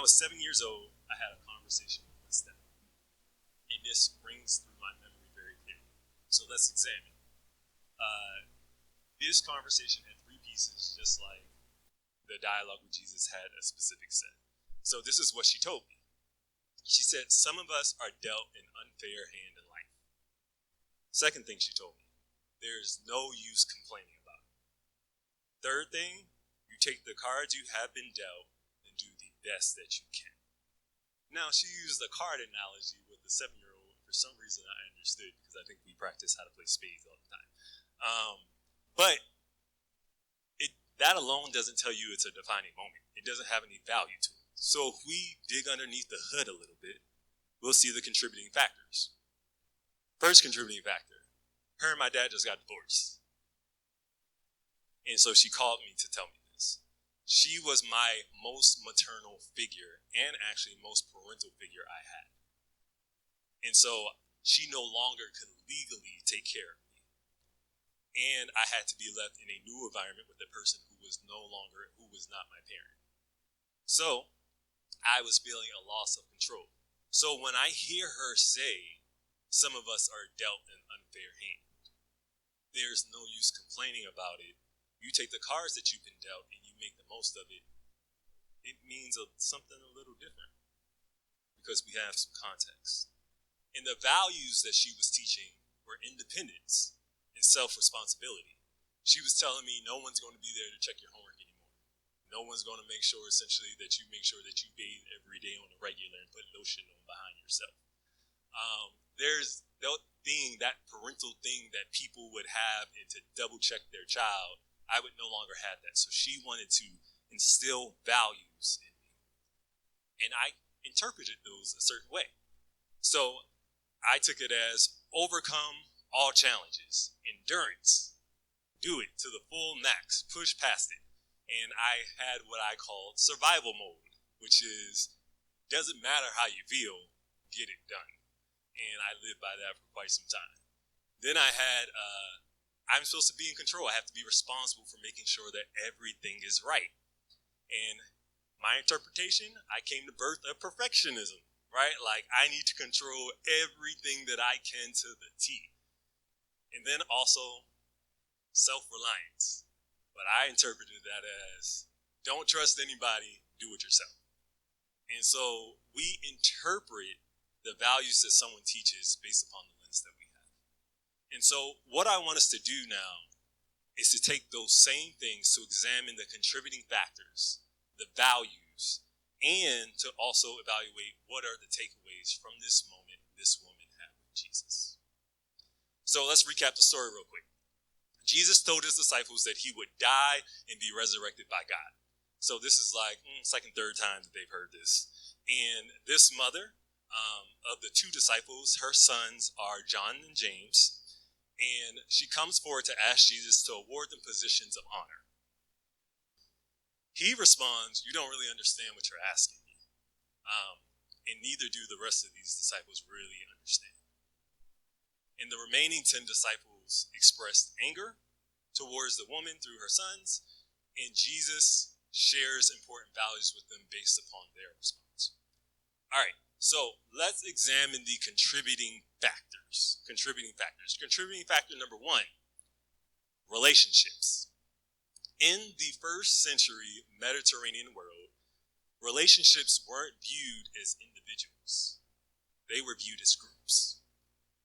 was 7 years old, I had a conversation with my stepmom. And this rings through my memory very clearly. So let's examine. This conversation had 3 pieces, just like the dialogue with Jesus had a specific set. So this is what she told me. She said, some of us are dealt an unfair hand in life. Second thing she told me, there's no use complaining about it. Third thing, you take the cards you have been dealt and do the best that you can. Now, she used the card analogy with the 7-year-old. For some reason, I understood because I think we practice how to play spades all the time. But that alone doesn't tell you it's a defining moment. It doesn't have any value to it. So if we dig underneath the hood a little bit, we'll see the contributing factors. First contributing factor, her and my dad just got divorced. And so she called me to tell me this. She was my most maternal figure and actually most parental figure I had. And so she no longer could legally take care of me. And I had to be left in a new environment with a person who was not my parent. So I was feeling a loss of control. So when I hear her say, some of us are dealt an unfair hand, there's no use complaining about it. You take the cards that you've been dealt and you make the most of it. It means something a little different because we have some context. And the values that she was teaching were independence and self-responsibility. She was telling me no one's going to be there to check your homework anymore. No one's going to make sure essentially that you make sure that you bathe every day on a regular and put lotion on behind yourself. There's that parental thing that people would have and to double check their child. I would no longer have that. So she wanted to instill values in me. And I interpreted those a certain way. So I took it as overcome all challenges, endurance, do it to the full max, push past it. And I had what I called survival mode, which is, doesn't matter how you feel, get it done. And I lived by that for quite some time. Then I had, I'm supposed to be in control. I have to be responsible for making sure that everything is right. And my interpretation, I came to birth of perfectionism, right? Like I need to control everything that I can to the T. And then also self-reliance. But I interpreted that as don't trust anybody, do it yourself. And so we interpret the values that someone teaches based upon the lens that we have. And so what I want us to do now is to take those same things to examine the contributing factors, the values, and to also evaluate what are the takeaways from this moment this woman had with Jesus. So let's recap the story real quick. Jesus told his disciples that he would die and be resurrected by God. So this is like second, third time that they've heard this. And this mother of the 2 disciples, her sons are John and James, and she comes forward to ask Jesus to award them positions of honor. He responds, you don't really understand what you're asking me. And neither do the rest of these disciples really understand. And the remaining 10 disciples expressed anger towards the woman through her sons, and Jesus shares important values with them based upon their response. All right, so let's examine the contributing factors. Contributing factor number 1, relationships. In the first century Mediterranean world, relationships weren't viewed as individuals. They were viewed as groups.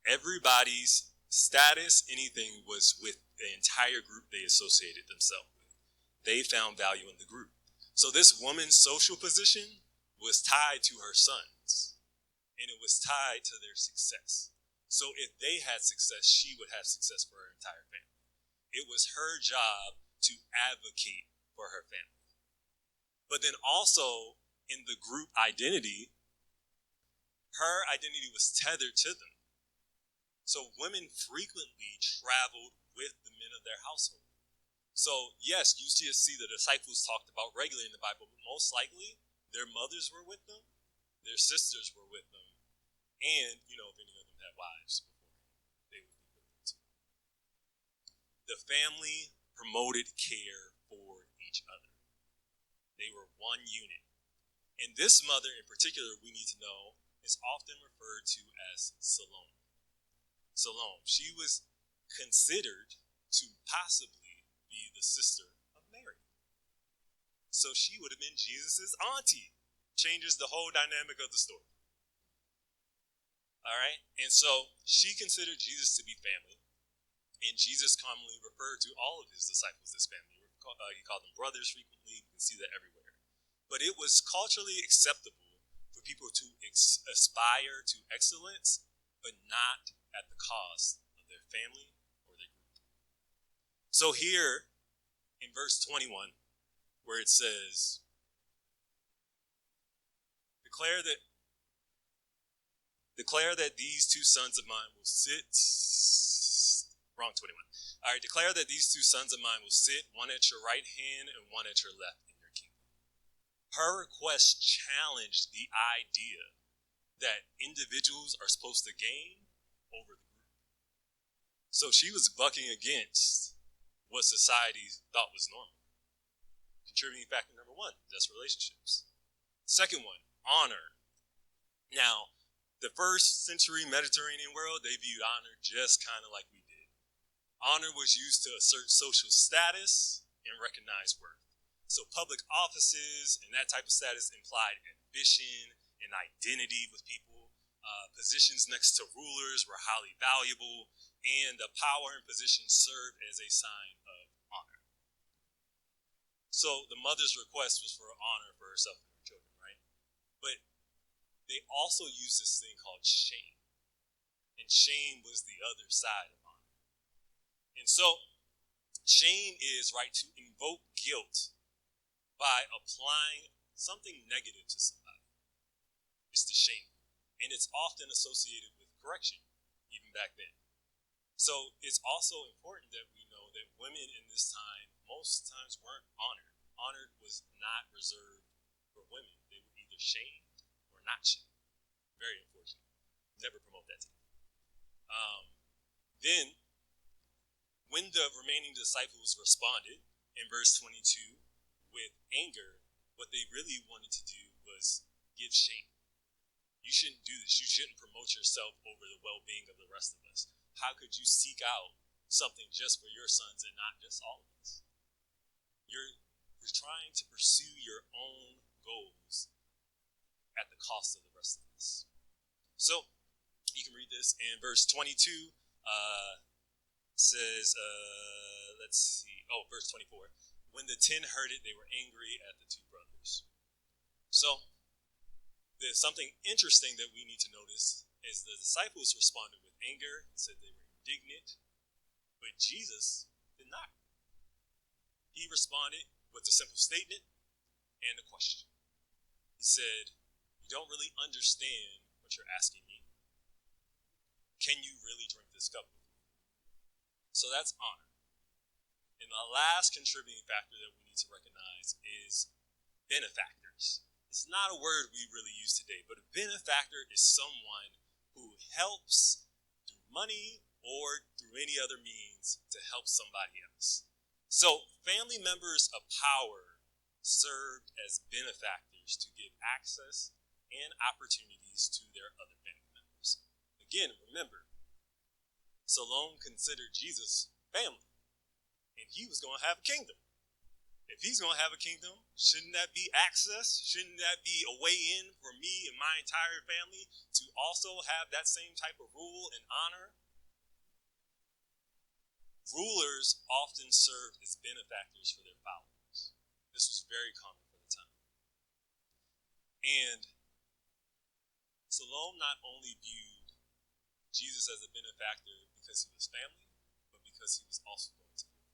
Everybody's status, anything, was with the entire group they associated themselves with. They found value in the group. So this woman's social position was tied to her sons, and it was tied to their success. So if they had success, she would have success for her entire family. It was her job to advocate for her family. But then also in the group identity, her identity was tethered to them. So women frequently traveled with the men of their household. So yes, you see the disciples talked about regularly in the Bible, but most likely their mothers were with them, their sisters were with them, and, if any of them had wives beforehand, they would be with them too. The family promoted care for each other. They were one unit. And this mother in particular, we need to know, is often referred to as Salome. Salome. She was considered to possibly be the sister of Mary. So she would have been Jesus' auntie. Changes the whole dynamic of the story. All right? And so she considered Jesus to be family. And Jesus commonly referred to all of his disciples as family. He called them brothers frequently. You can see that everywhere. But it was culturally acceptable for people to aspire to excellence, but not at the cost of their family or their group. So here in verse 21, where it says, declare that these two sons of mine will sit. Wrong 21. All right, declare that these two sons of mine will sit, one at your right hand and one at your left in your kingdom. Her request challenged the idea that individuals are supposed to gain over the group. So she was bucking against what society thought was normal. Contributing factor number one, that's relationships. Second one, honor. Now, the first century Mediterranean world, they viewed honor just kind of like we did. Honor was used to assert social status and recognize worth. So public offices and that type of status implied ambition and identity with people. Positions next to rulers were highly valuable, and the power and position served as a sign of honor. So the mother's request was for honor for herself and her children, right? But they also used this thing called shame. And shame was the other side of honor. And so shame is, right, to invoke guilt by applying something negative to somebody. It's to shame. And it's often associated with correction, even back then. So it's also important that we know that women in this time most times weren't honored. Honored was not reserved for women. They were either shamed or not shamed. Very unfortunate. Never promote that today. Then, when the remaining disciples responded in verse 22 with anger, what they really wanted to do was give shame. You shouldn't do this. You shouldn't promote yourself over the well-being of the rest of us. How could you seek out something just for your sons and not just all of us? You're trying to pursue your own goals at the cost of the rest of us. So, you can read this in verse 22. Says, verse 24. When the 10 heard it, they were angry at the two brothers. So, there's something interesting that we need to notice is the disciples responded with anger and said they were indignant, but Jesus did not. He responded with a simple statement and a question. He said, you don't really understand what you're asking me. Can you really drink this cup with me? So that's honor. And the last contributing factor that we need to recognize is benefactors. It's not a word we really use today, but a benefactor is someone who helps through money or through any other means to help somebody else. So family members of power served as benefactors to give access and opportunities to their other family members. Again, remember, Salome considered Jesus family, and he was going to have a kingdom. If he's going to have a kingdom, shouldn't that be access? Shouldn't that be a way in for me and my entire family to also have that same type of rule and honor? Rulers often served as benefactors for their followers. This was very common for the time. And Salome not only viewed Jesus as a benefactor because he was family, but because he was also going to give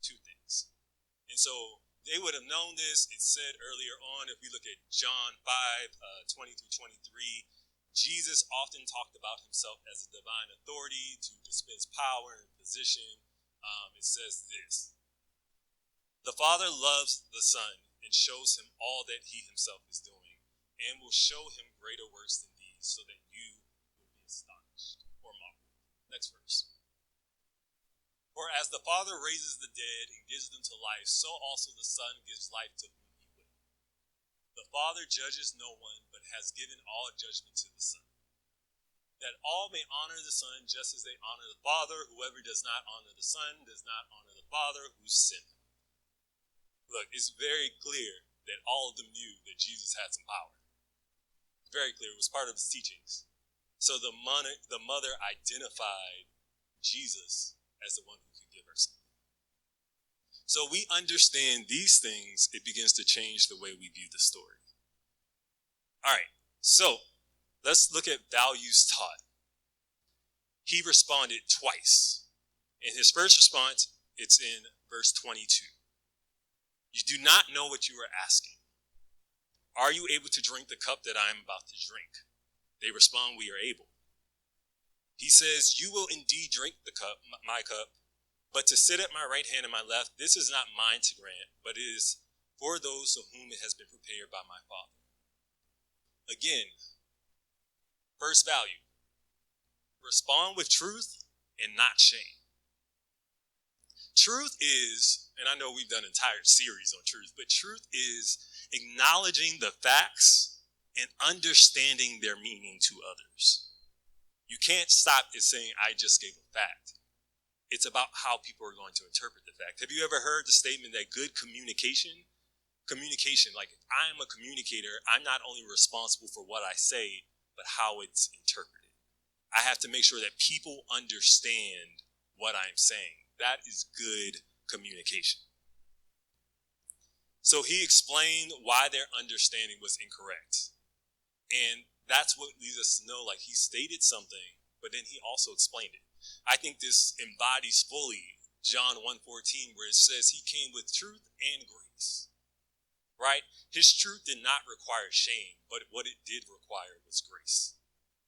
two things. And so they would have known this. It said earlier on, if we look at John 5, 20 through 23, Jesus often talked about himself as a divine authority to dispense power and position. It says this: the Father loves the Son and shows him all that he himself is doing, and will show him greater works than these, so that you will be astonished or marveled. Next verse. For as the Father raises the dead and gives them to life, so also the Son gives life to whom he will. The Father judges no one, but has given all judgment to the Son, that all may honor the Son just as they honor the Father. Whoever does not honor the Son does not honor the Father who sent him. Look, it's very clear that all of them knew that Jesus had some power. It's very clear. It was part of his teachings. So the mother identified Jesus as the one who could give her son. So we understand these things, it begins to change the way we view the story. All right, so let's look at values taught. He responded twice. In his first response, it's in verse 22. You do not know what you are asking. Are you able to drink the cup that I am about to drink? They respond, we are able. He says, you will indeed drink the cup, my cup, but to sit at my right hand and my left, this is not mine to grant, but it is for those to whom it has been prepared by my Father. Again, first value, respond with truth and not shame. Truth is, and I know we've done an entire series on truth, but truth is acknowledging the facts and understanding their meaning to others. You can't stop at saying, I just gave a fact. It's about how people are going to interpret the fact. Have you ever heard the statement that good communication, like if I'm a communicator, I'm not only responsible for what I say, but how it's interpreted. I have to make sure that people understand what I'm saying. That is good communication. So he explained why their understanding was incorrect. And that's what leads us to know, like he stated something, but then he also explained it. I think this embodies fully John 1:14, where it says he came with truth and grace, right? His truth did not require shame, but what it did require was grace.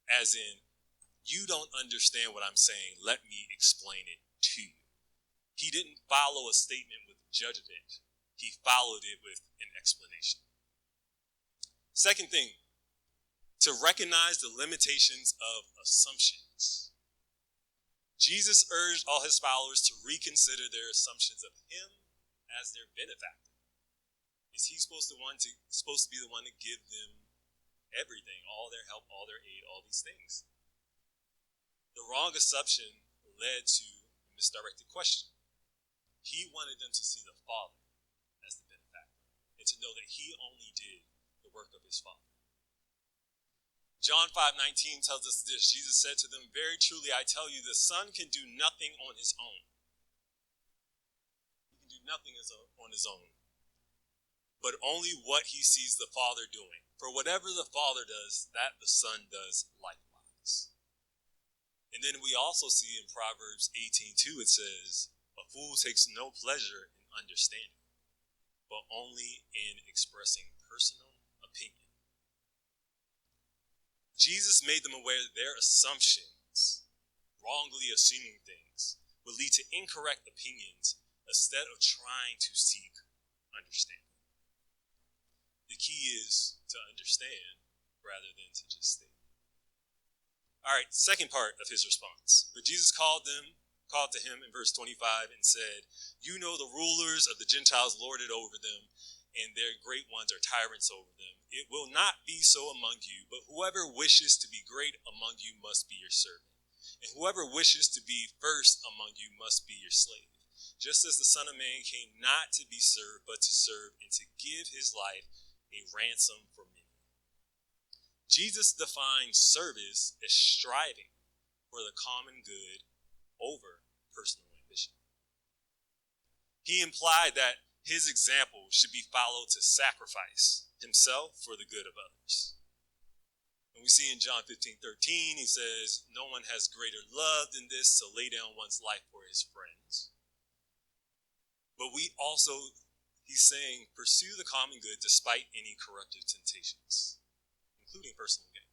As in, you don't understand what I'm saying, let me explain it to you. He didn't follow a statement with judgment. He followed it with an explanation. Second thing, to recognize the limitations of assumptions. Jesus urged all his followers to reconsider their assumptions of him as their benefactor. Is he supposed to be the one to give them everything, all their help, all their aid, all these things? The wrong assumption led to a misdirected question. He wanted them to see the Father as the benefactor and to know that he only did the work of his Father. John 5:19 tells us this. Jesus said to them, very truly I tell you, the Son can do nothing on his own. He can do nothing on his own, but only what he sees the Father doing. For whatever the Father does, that the Son does likewise. And then we also see in Proverbs 18:2, it says, a fool takes no pleasure in understanding, but only in expressing personal opinion. Jesus made them aware that their assumptions, wrongly assuming things, would lead to incorrect opinions instead of trying to seek understanding. The key is to understand rather than to just state. All right, second part of his response. But Jesus called to him in verse 25 and said, you know the rulers of the Gentiles lord it over them, and their great ones are tyrants over them. It will not be so among you, but whoever wishes to be great among you must be your servant. And whoever wishes to be first among you must be your slave. Just as the Son of Man came not to be served, but to serve and to give his life a ransom for many. Jesus defined service as striving for the common good over personal ambition. He implied that his example should be followed to sacrifice himself for the good of others. And we see in John 15:13, he says, no one has greater love than this to lay down one's life for his friends. But he's saying, pursue the common good despite any corruptive temptations, including personal gain.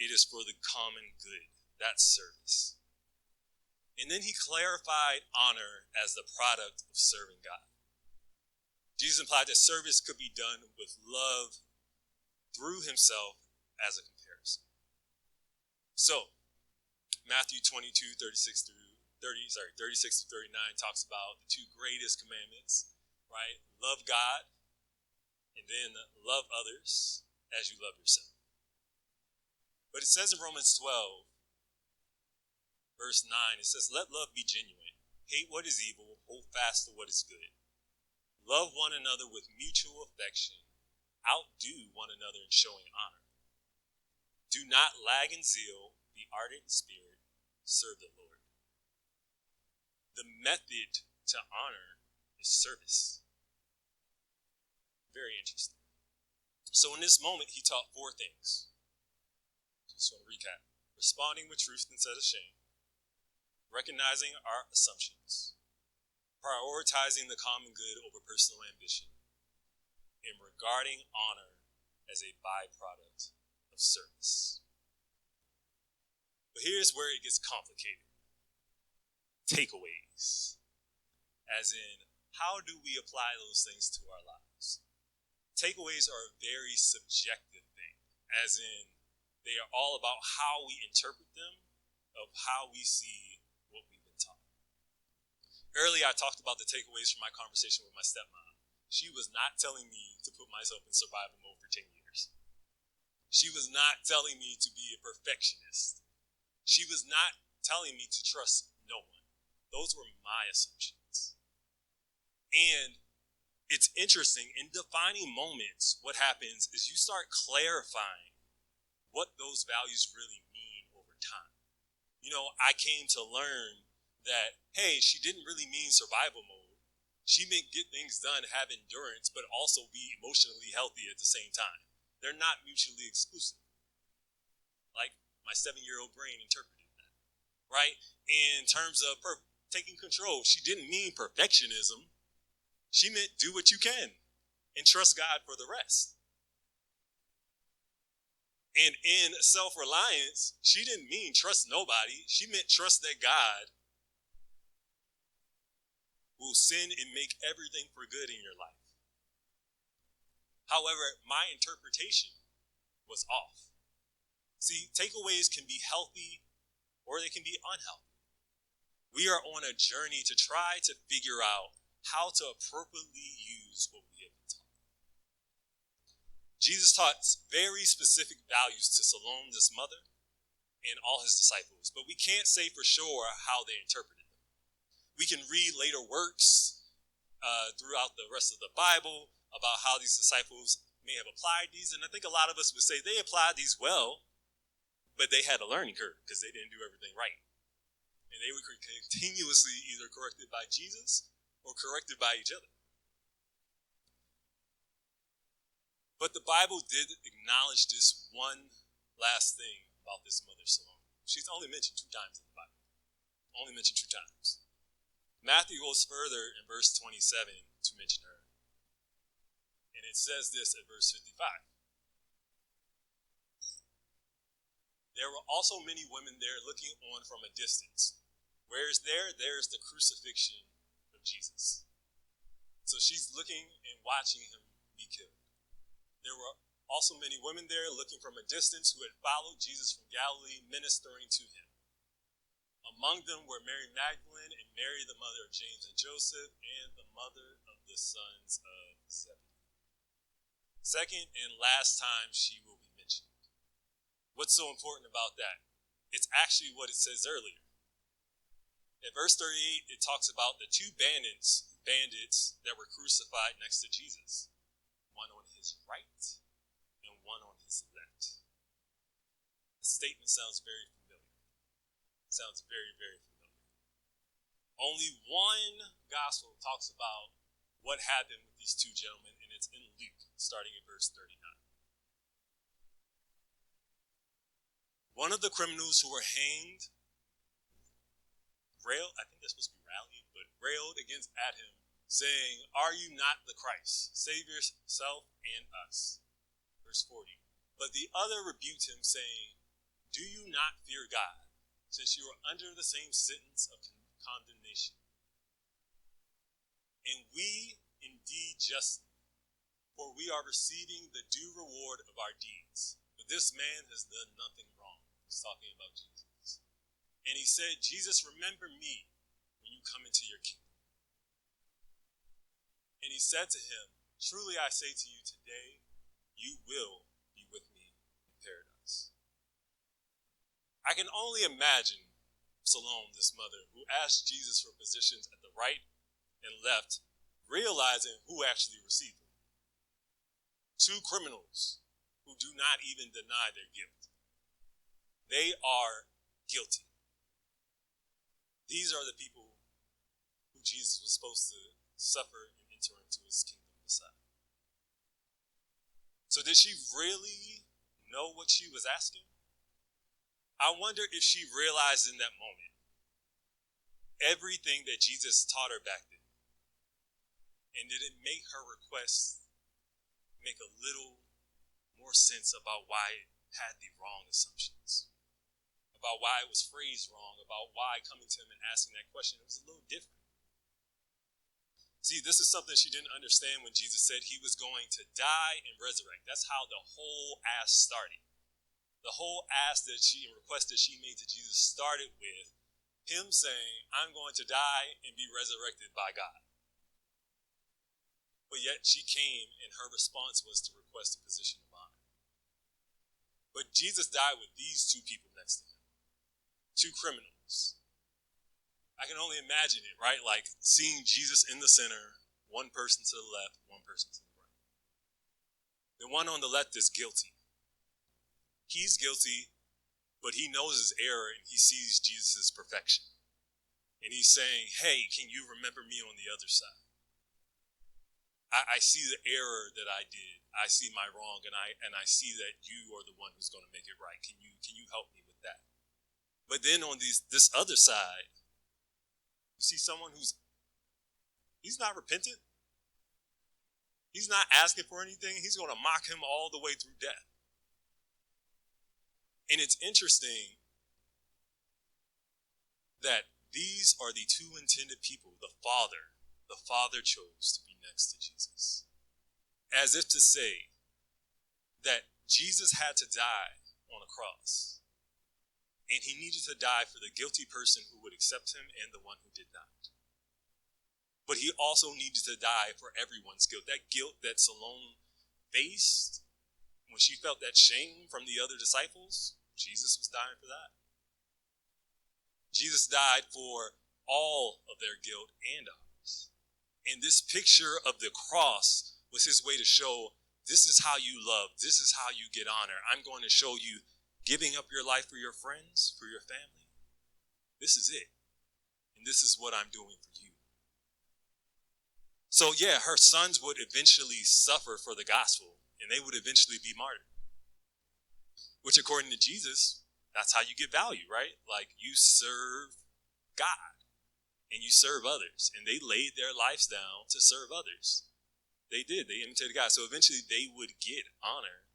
It is for the common good. That's service. And then he clarified honor as the product of serving God. Jesus implied that service could be done with love through himself as a comparison. So, Matthew 22:36 to 39 talks about the two greatest commandments, right? Love God And then love others as you love yourself. But it says in Romans 12, verse 9, it says, let love be genuine. Hate what is evil, hold fast to what is good. Love one another with mutual affection. Outdo one another in showing honor. Do not lag in zeal, be ardent in spirit, serve the Lord. The method to honor is service. Very interesting. So in this moment, he taught 4 things. Just want to recap. Responding with truth instead of shame. Recognizing our assumptions. Prioritizing the common good over personal ambition. And regarding honor as a byproduct of service. But here's where it gets complicated. Takeaways. As in, how do we apply those things to our lives? Takeaways are a very subjective thing, as in they are all about how we interpret them, of how we see what we've been taught. Earlier, I talked about the takeaways from my conversation with my stepmom. She was not telling me to put myself in survival mode for 10 years. She was not telling me to be a perfectionist. She was not telling me to trust no one. Those were my assumptions. And it's interesting, in defining moments, what happens is you start clarifying what those values really mean over time. You know, I came to learn that, hey, she didn't really mean survival mode. She meant get things done, have endurance, but also be emotionally healthy at the same time. They're not mutually exclusive. Like my 7-year-old brain interpreted that, right? In terms of taking control, she didn't mean perfectionism. She meant do what you can and trust God for the rest. And in self-reliance, she didn't mean trust nobody. She meant trust that God will send and make everything for good in your life. However, my interpretation was off. See, takeaways can be healthy or they can be unhealthy. We are on a journey to try to figure out how to appropriately use what we have been taught. Jesus taught very specific values to Salome, his mother, and all his disciples, but we can't say for sure how they interpreted them. We can read later works throughout the rest of the Bible about how these disciples may have applied these, and I think a lot of us would say they applied these well, but they had a learning curve because they didn't do everything right. And they were continuously either corrected by Jesus or corrected by each other. But the Bible did acknowledge this one last thing about this mother Salome. She's only mentioned 2 times in the Bible. Only mentioned 2 times. Matthew goes further in verse 27 to mention her. And it says this at verse 55. There were also many women there looking on from a distance. Where is there? There is the crucifixion of Jesus. So she's looking and watching him be killed. There were also many women there looking from a distance who had followed Jesus from Galilee, ministering to him. Among them were Mary Magdalene and Mary, the mother of James and Joseph, and the mother of the sons of Zebedee. Second and last time she will be mentioned. What's so important about that? It's actually what it says earlier. In verse 38, it talks about the 2 bandits that were crucified next to Jesus. One on his right and one on his left. The statement sounds very familiar. It sounds very, very familiar. Only one gospel talks about what happened with these 2 gentlemen, and it's in Luke, starting at verse 39. One of the criminals who were hanged railed against at him, saying, "Are you not the Christ? Save yourself and us." Verse 40. But the other rebuked him, saying, "Do you not fear God, since you are under the same sentence of condemnation? And we indeed justly, for we are receiving the due reward of our deeds. But this man has done nothing wrong." He's talking about Jesus. And he said, "Jesus, remember me when you come into your kingdom." And he said to him, Truly I say to you today, you will be with me in paradise. I can only imagine Salome, this mother, who asked Jesus for positions at the right and left, realizing who actually received them. Two criminals who do not even deny their guilt. They are guilty. These are the people who Jesus was supposed to suffer and enter into his kingdom beside. So did she really know what she was asking? I wonder if she realized in that moment everything that Jesus taught her back then. And did it make her request make a little more sense about why it had the wrong assumptions? About why it was phrased wrong, about why coming to him and asking that question, it was a little different. See, this is something she didn't understand when Jesus said he was going to die and resurrect. That's how the whole ask started. The whole ask that she and request that she made to Jesus started with him saying, I'm going to die and be resurrected by God. But yet she came and her response was to request a position of honor. But Jesus died with these two people next to him. Two criminals. I can only imagine it, right? Like seeing Jesus in the center, one person to the left, one person to the right. The one on the left is guilty. He's guilty, but he knows his error and he sees Jesus' perfection. And he's saying, hey, can you remember me on the other side? I see the error that I did. I see my wrong, and I see that you are the one who's going to make it right. Can you help me with that? But then on this other side, you see someone he's not repentant. He's not asking for anything. He's going to mock him all the way through death. And it's interesting that these are the two intended people the Father chose to be next to Jesus. As if to say that Jesus had to die on a cross. And he needed to die for the guilty person who would accept him and the one who did not. But he also needed to die for everyone's guilt. That guilt that Salome faced when she felt that shame from the other disciples, Jesus was dying for that. Jesus died for all of their guilt and ours. And this picture of the cross was his way to show, this is how you love, this is how you get honor. I'm going to show you giving up your life for your friends, for your family. This is it. And this is what I'm doing for you. So yeah, her sons would eventually suffer for the gospel, and they would eventually be martyred. Which according to Jesus, that's how you get value, right? Like you serve God, and you serve others. And they laid their lives down to serve others. They did. They imitated God. So eventually they would get honor.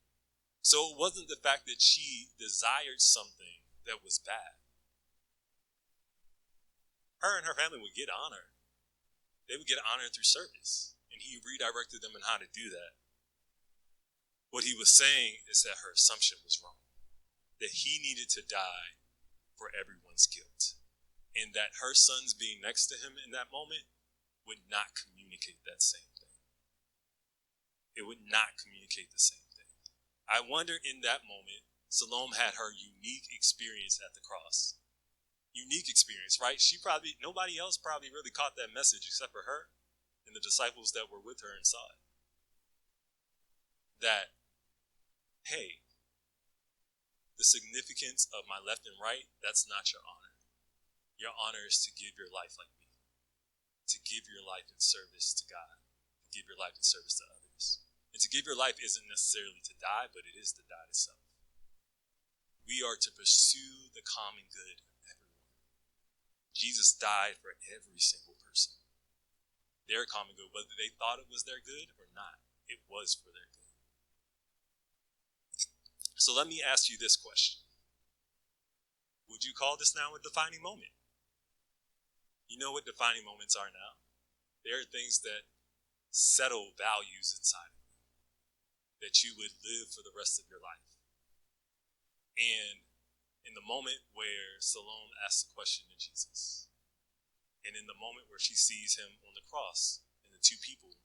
So it wasn't the fact that she desired something that was bad. Her and her family would get honor. They would get honor through service. And he redirected them on how to do that. What he was saying is that her assumption was wrong. That he needed to die for everyone's guilt. And that her sons being next to him in that moment would not communicate that same thing. It would not communicate the same thing. I wonder in that moment, Salome had her unique experience at the cross. Unique experience, right? Nobody else probably really caught that message except for her and the disciples that were with her and saw it. That, hey, the significance of my left and right, that's not your honor. Your honor is to give your life like me. To give your life in service to God. To give your life in service to others. And to give your life isn't necessarily to die, but it is to die to self. We are to pursue the common good of everyone. Jesus died for every single person. Their common good, whether they thought it was their good or not, it was for their good. So let me ask you this question. Would you call this now a defining moment? You know what defining moments are now? They are things that settle values inside of you, that you would live for the rest of your life. And in the moment where Salome asks the question to Jesus, and in the moment where she sees him on the cross and the two people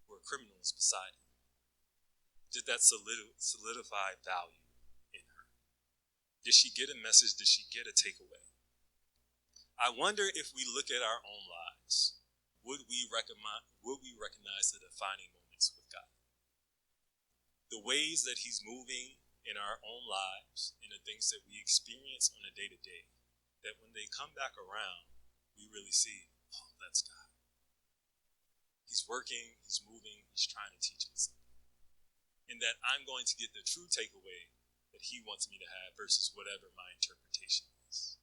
were criminals beside him? Did that solidify value in her? Did she get a message? Did she get a takeaway? I wonder if we look at our own lives, would we recognize the defining moments with God? The ways that he's moving in our own lives, in the things that we experience on a day-to-day, that when they come back around, we really see, oh, that's God. He's working, he's moving, he's trying to teach me something. And that I'm going to get the true takeaway that he wants me to have versus whatever my interpretation is.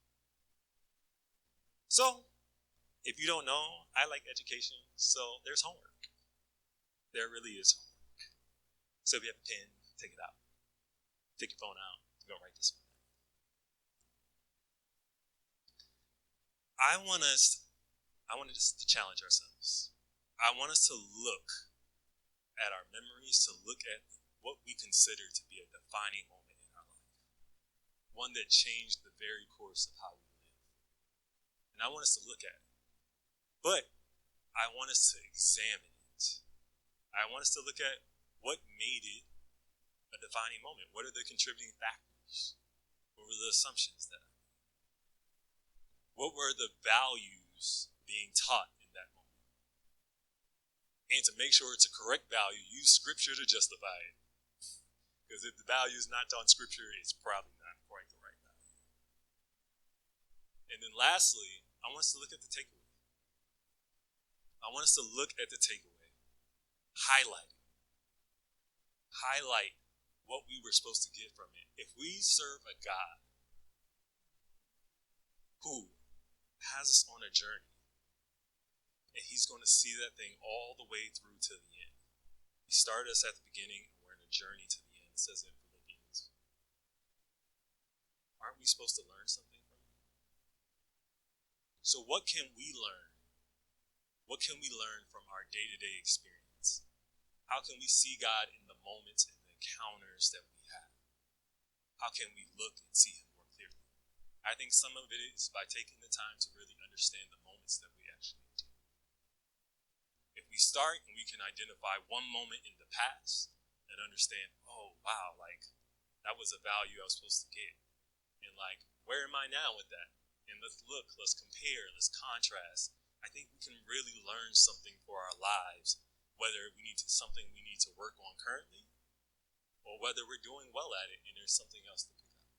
So, if you don't know, I like education, so there's homework. There really is homework. So if you have a pen, take it out. Take your phone out, go write this one down. I want us to challenge ourselves. I want us to look at our memories, to look at what we consider to be a defining moment in our life. One that changed the very course of how we live. And I want us to look at it. But I want us to examine it. I want us to look at what made it a defining moment. What are the contributing factors? What were the assumptions that I made? What were the values being taught in that moment? And to make sure it's a correct value, use scripture to justify it. Because if the value is not taught in scripture, it's probably not quite the right value. And then lastly, I want us to look at the takeaway. I want us to look at the takeaway. Highlight what we were supposed to get from it. If we serve a God who has us on a journey, and he's going to see that thing all the way through to the end. He started us at the beginning, and we're in a journey to the end, it says in Philippians. Aren't we supposed to learn something from it? So what can we learn? What can we learn from our day-to-day experience? How can we see God in the moments and the encounters that we have? How can we look and see him more clearly? I think some of it is by taking the time to really understand the moments that we actually do. If we start and we can identify one moment in the past and understand, oh, wow, like, that was a value I was supposed to get. And, like, where am I now with that? And let's look, let's compare, let's contrast. I think we can really learn something for our lives, whether something we need to work on currently, or whether we're doing well at it and there's something else to pick up.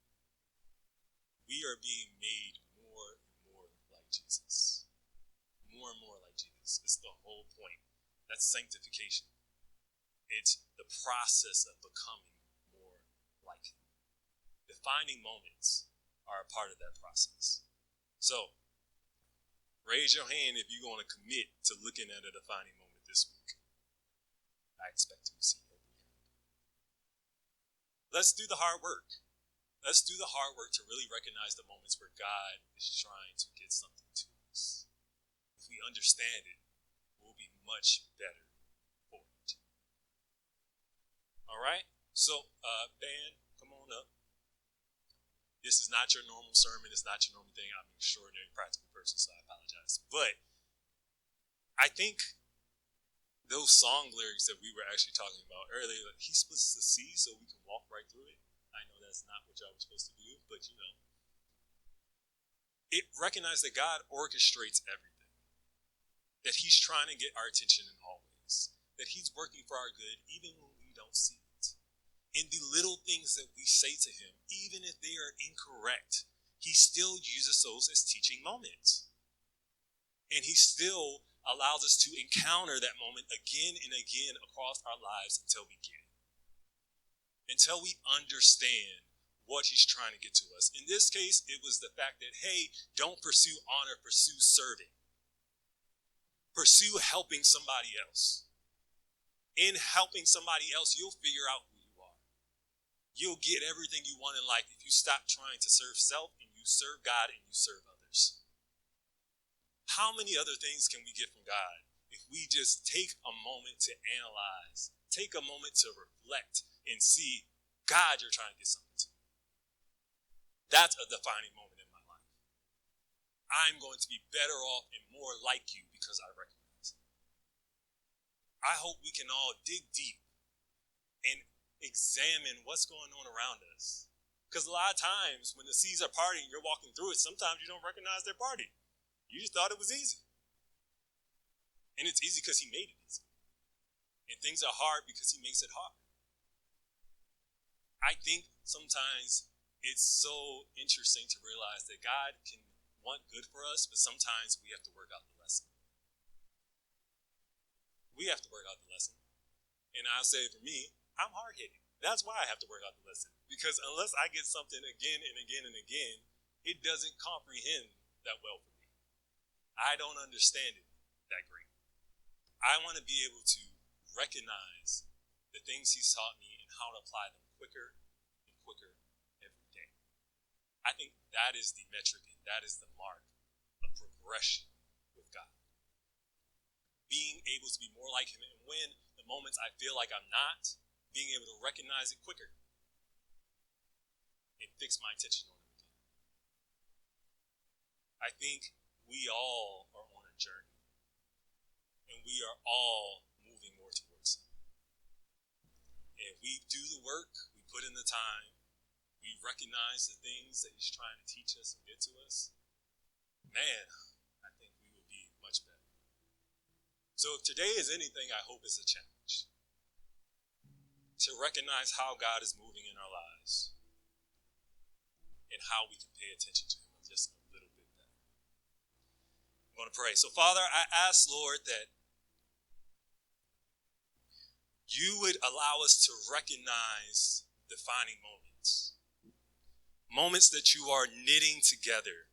We are being made more and more like Jesus. More and more like Jesus. It's the whole point. That's sanctification. It's the process of becoming more like him. Defining moments are a part of that process. So, raise your hand if you're going to commit to looking at a defining moment this week. I expect to see every hand. Let's do the hard work. Let's do the hard work to really recognize the moments where God is trying to get something to us. If we understand it, we'll be much better for it. All right? So, band, come on up. This is not your normal sermon. It's not your normal thing. I'm an extraordinary practical person, so I apologize. But I think those song lyrics that we were actually talking about earlier, like, he splits the sea so we can walk right through it. I know that's not what y'all were supposed to do, but it recognized that God orchestrates everything. That he's trying to get our attention in all ways. That he's working for our good even when we don't see it. And the little things that we say to him, even if they are incorrect, he still uses those as teaching moments. And he still allows us to encounter that moment again and again across our lives until we get it. Until we understand what he's trying to get to us. In this case, it was the fact that, hey, don't pursue honor, pursue serving. Pursue helping somebody else. In helping somebody else, you'll figure out who you are. You'll get everything you want in life if you stop trying to serve self and you serve God and you serve others. How many other things can we get from God if we just take a moment to analyze, take a moment to reflect and see, God, you're trying to get something to me. That's a defining moment in my life. I'm going to be better off and more like you because I recognize it. I hope we can all dig deep and examine what's going on around us. Because a lot of times when the seas are parting, you're walking through it, sometimes you don't recognize they're parting. You just thought it was easy. And it's easy because he made it easy. And things are hard because he makes it hard. I think sometimes it's so interesting to realize that God can want good for us, but sometimes we have to work out the lesson. We have to work out the lesson. And I'll say for me, I'm hard-headed. That's why I have to work out the lesson. Because unless I get something again and again and again, it doesn't comprehend that well for me. I don't understand it that great. I want to be able to recognize the things he's taught me and how to apply them quicker and quicker every day. I think that is the metric and that is the mark of progression with God. Being able to be more like him, and when the moments I feel like I'm not, being able to recognize it quicker and fix my attention on it again. I think we all are on a journey, and we are all moving more towards him. And if we do the work, we put in the time, we recognize the things that he's trying to teach us and get to us, man, I think we will be much better. So if today is anything, I hope it's a challenge to recognize how God is moving in our lives and how we can pay attention to him just a little bit better. I'm going to pray. So Father, I ask, Lord, that you would allow us to recognize defining moments. Moments that you are knitting together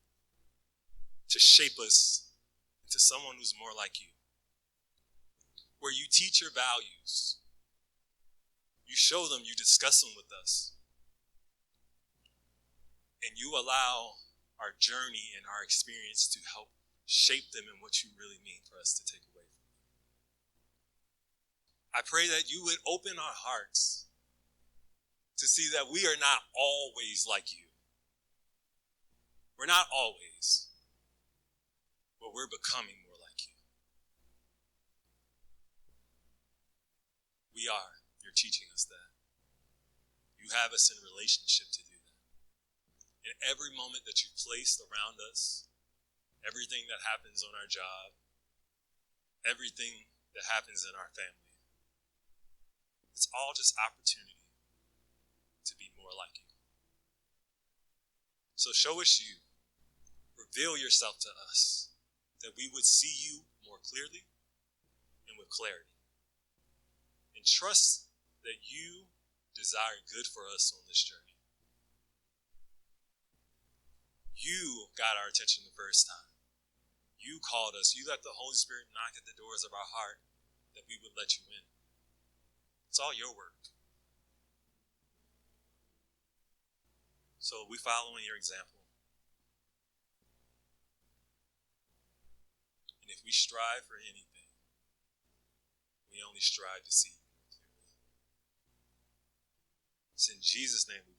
to shape us into someone who's more like you. Where you teach your values. You show them, you discuss them with us. And you allow our journey and our experience to help shape them in what you really mean for us to take away from them. I pray that you would open our hearts to see that we are not always like you. We're not always, but we're becoming more like you. We are. You're teaching us that. You have us in relationship to do that. In every moment that you've placed around us, everything that happens on our job, everything that happens in our family, it's all just opportunity to be more like you. So show us you. Reveal yourself to us, that we would see you more clearly and with clarity. And trust that you desire good for us on this journey. You got our attention the first time. You called us. You let the Holy Spirit knock at the doors of our heart that we would let you in. It's all your work. So we follow in your example. And if we strive for anything, we only strive to see you more clearly. It's in Jesus' name we